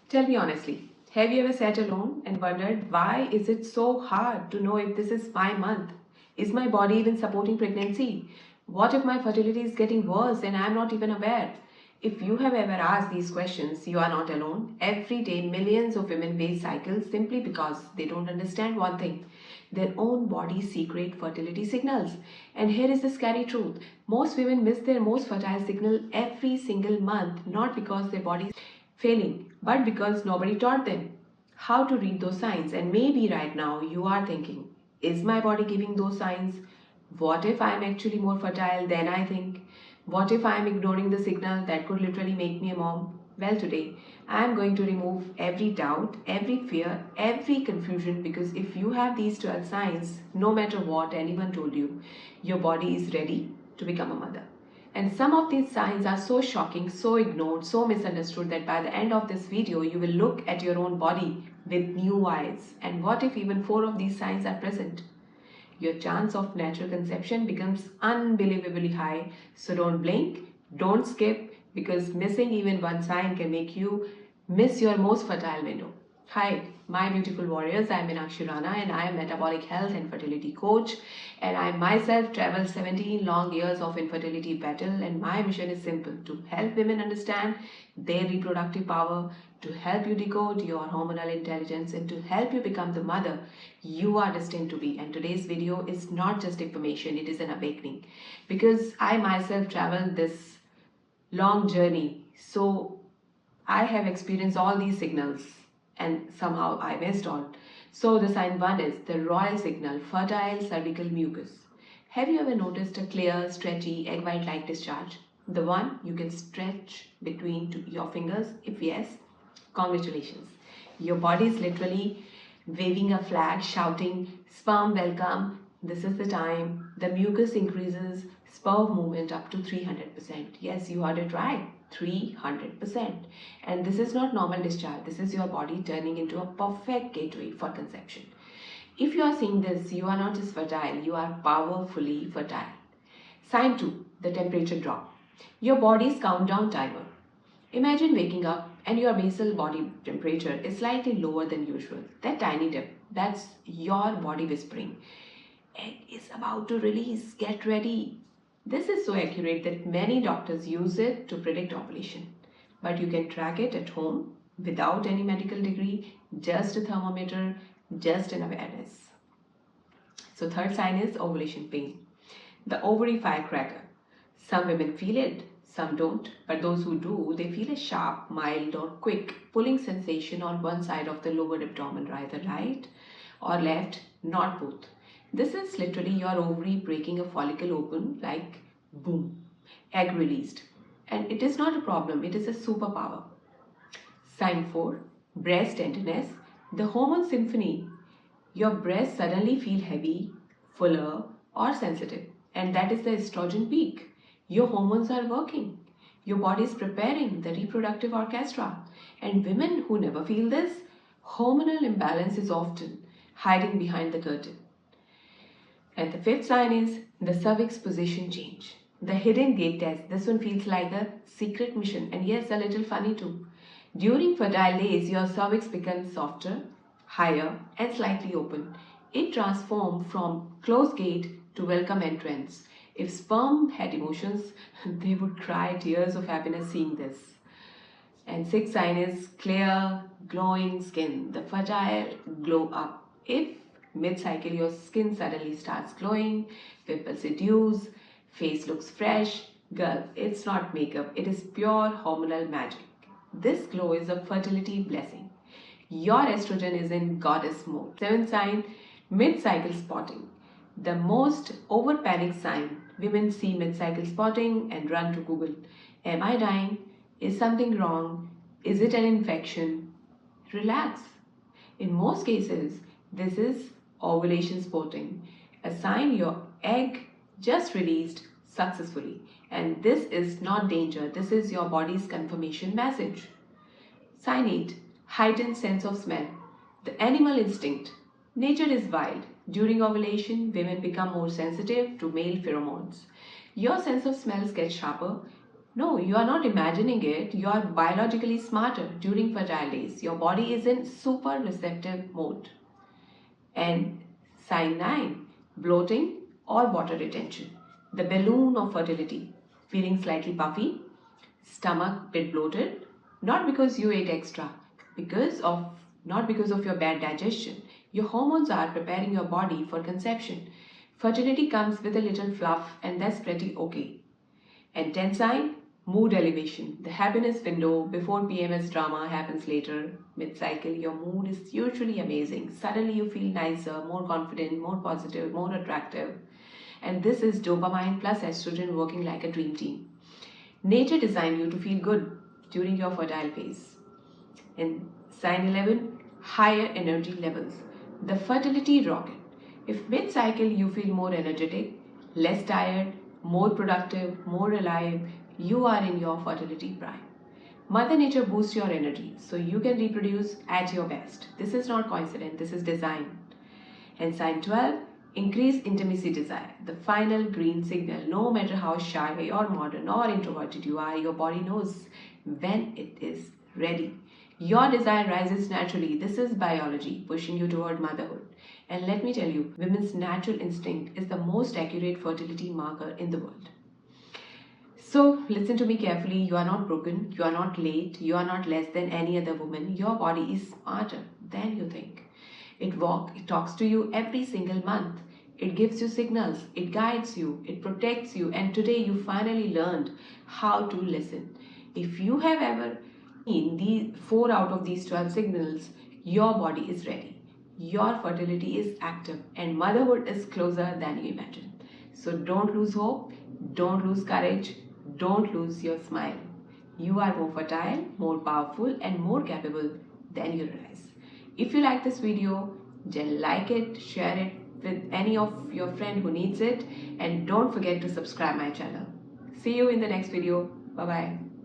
Tell me honestly, have you ever sat alone and wondered why is it so hard to know if this is my month? Is my body even supporting pregnancy? What if my fertility is getting worse and I am not even aware? If you have ever asked these questions, you are not alone. Every day, millions of women face cycles simply because they don't understand one thing: their own body's secret fertility signals. And here is the scary truth: most women miss their most fertile signal every single month, not because their body failing, but because nobody taught them how to read those signs. And maybe right now you are thinking, is my body giving those signs? What if I am actually more fertile than I think? What if I am ignoring the signal that could literally make me a mom? Well, today I am going to remove every doubt, every fear, every confusion, because if you have these 12 signs, no matter what anyone told you, your body is ready to become a mother. And some of these signs are so shocking, so ignored, so misunderstood that by the end of this video, you will look at your own body with new eyes. And what if even 4 of these signs are present? Your chance of natural conception becomes unbelievably high. So don't blink, don't skip, because missing even one sign can make you miss your most fertile window. Hi, my beautiful warriors. I am Meenakshi Rana and I am metabolic health and fertility coach. And I myself traveled 17 long years of infertility battle, and my mission is simple: to help women understand their reproductive power, to help you decode your hormonal intelligence, and to help you become the mother you are destined to be. And today's video is not just information, it is an awakening, because I myself traveled this long journey. So I have experienced all these signals and somehow I missed all. So the sign 1 is the royal signal: fertile cervical mucus. Have you ever noticed a clear, stretchy, egg white like discharge? The one you can stretch between your fingers? If yes, congratulations. Your body is literally waving a flag, shouting, "Sperm, welcome. This is the time." The mucus increases sperm movement up to 300%. Yes, you heard it right. 300%. And this is not normal discharge. This is your body turning into a perfect gateway for conception. If you are seeing this, you are not just fertile, you are powerfully fertile. Sign 2, the temperature drop. Your body's countdown timer. Imagine waking up and your basal body temperature is slightly lower than usual. That tiny dip, that's your body whispering, "Egg is about to release, get ready." This is so accurate that many doctors use it to predict ovulation. But you can track it at home without any medical degree, just a thermometer, just an awareness. So third sign is ovulation pain. The ovary firecracker. Some women feel it, some don't, but those who do, they feel a sharp, mild or quick pulling sensation on one side of the lower abdomen, either right or left, not both. This is literally your ovary breaking a follicle open, like boom, egg released. And it is not a problem, it is a superpower. Sign 4, breast tenderness, the hormone symphony. Your breasts suddenly feel heavy, fuller, or sensitive, and that is the estrogen peak. Your hormones are working. Your body is preparing the reproductive orchestra. And women who never feel this, hormonal imbalance is often hiding behind the curtain. And the fifth sign is the cervix position change. The hidden gate test. This one feels like a secret mission, and yes, a little funny too. During fertile days, your cervix becomes softer, higher, and slightly open. It transforms from closed gate to welcome entrance. If sperm had emotions, they would cry tears of happiness seeing this. And sixth sign is clear, glowing skin, the fertile glow up. If mid-cycle your skin suddenly starts glowing, pimples reduce, face looks fresh, girl, it's not makeup, it is pure hormonal magic. This glow is a fertility blessing. Your estrogen is in goddess mode. Seventh sign, mid-cycle spotting. The most over-panic sign. Women see mid-cycle spotting and run to Google. Am I dying? Is something wrong? Is it an infection? Relax. In most cases, this is ovulation spotting, a sign your egg just released successfully. And this is not danger, this is your body's confirmation message. Sign 8, heightened sense of smell. The animal instinct. Nature is wild. During ovulation, women become more sensitive to male pheromones. Your sense of smells gets sharper, No, you are not imagining it. You are biologically smarter during fertile days. Your body is in super receptive mode. And sign 9, bloating or water retention. The balloon of fertility, feeling slightly puffy, stomach bit bloated, not because you ate extra, because of not because of your bad digestion. Your hormones are preparing your body for conception. Fertility comes with a little fluff, and that's pretty okay. And 10 sign, mood elevation. The happiness window before PMS drama happens later. Mid-cycle, your mood is usually amazing. Suddenly you feel nicer, more confident, more positive, more attractive. And this is dopamine plus estrogen working like a dream team. Nature designed you to feel good during your fertile phase. In sign 11, higher energy levels. The fertility rocket. If mid-cycle you feel more energetic, less tired, more productive, more alive, you are in your fertility prime. Mother Nature boosts your energy so you can reproduce at your best. This is not coincidence, this is design. And sign 12, increase intimacy desire. The final green signal. No matter how shy or modern or introverted you are, your body knows when it is ready. Your desire rises naturally. This is biology pushing you toward motherhood. And let me tell you, women's natural instinct is the most accurate fertility marker in the world. So listen to me carefully. You are not broken. You are not late. You are not less than any other woman. Your body is smarter than you think. It talks to you every single month. It gives you signals. It guides you. It protects you. And today you finally learned how to listen. If you have ever seen the 4 out of these 12 signals, your body is ready. Your fertility is active and motherhood is closer than you imagine. So don't lose hope. Don't lose courage. Don't lose your smile. You are more fertile, more powerful, and more capable than you realize. If you like this video, then like it, share it with any of your friend who needs it, and don't forget to subscribe my channel. See you in the next video. Bye bye.